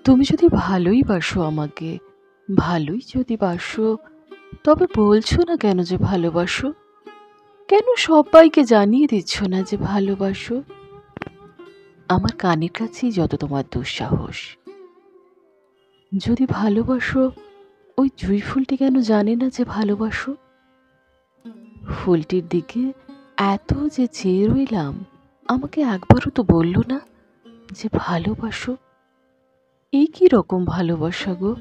তুমি যদি ভালোই বাসো আমাকে, ভালোই যদি বাসো, তবে বলছো না কেন যে ভালোবাসো? কেন সবাইকে জানিয়ে দিচ্ছ না যে ভালোবাসো? আমার কানের কাছেই যত তোমার দুঃসাহস। যদি ভালোবাসো, ওই জুঁই ফুলটি কেন জানে না যে ভালোবাসো? ফুলটির দিকে এত যে চেয়ে রইলাম, আমাকে একবারও তো বললো না যে ভালোবাসো। এই কি রকম ভালোবাসা গো?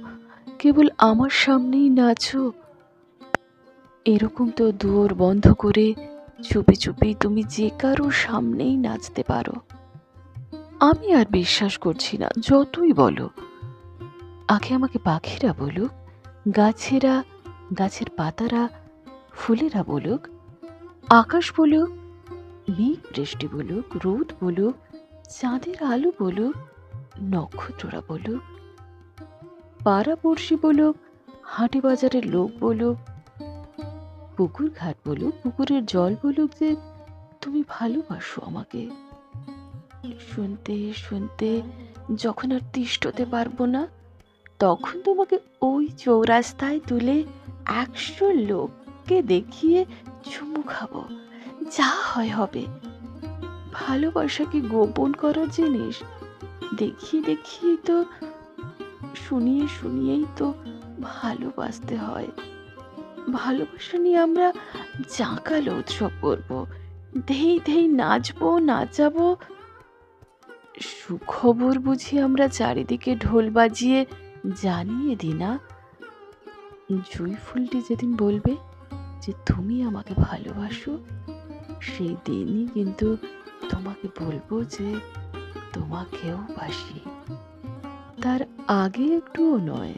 কেবল আমার সামনেই নাচো। এরকম তো দুয়ার বন্ধ করে চুপি চুপি তুমি যে কারোর সামনেই নাচতে পারো। আমি আর বিশ্বাস করছি না, যতই বলো। আগে আমাকে পাখিরা বলুক, গাছেরা, গাছের পাতারা, ফুলেরা বলুক, আকাশ বলুক, মেঘ বৃষ্টি বলুক, রোদ বলুক, চাঁদের আলো বলুক, নক্ষত্ররা বলুক, পাড়াপড়শি বলুক, হাটে বাজারের লোক বলুক, পুকুর ঘাট বলুক, পুকুরের জল বলুক যে তুমি ভালোবাসো আমাকে। শুনতে শুনতে যখন আর তিষ্ঠতে পারবো না, তখন তোমাকে ওই চৌরাস্তায় তুলে 100 লোককে দেখিয়ে চুমু খাবো। যা হয় হবে। ভালোবাসা কি গোপন করার জিনিস? দেখিয়ে দেখিয়ে তো, শুনিয়ে শুনিয়েই তো ভালোবাসতে হয়। ভালোবাসা নিয়ে আমরা জাঁকালো উৎসব করব, ধেই ধেই নাচবো, নাচাবো। সুখবর বুঝি আমরা চারিদিকে ঢোল বাজিয়ে জানিয়ে দিই না? জুঁই ফুলটি যেদিন বলবে যে তুমি আমাকে ভালোবাসো, সেই দিনই কিন্তু তোমাকে বলবো যে তোমাকেও বাসি। তার আগে একটুও নয়।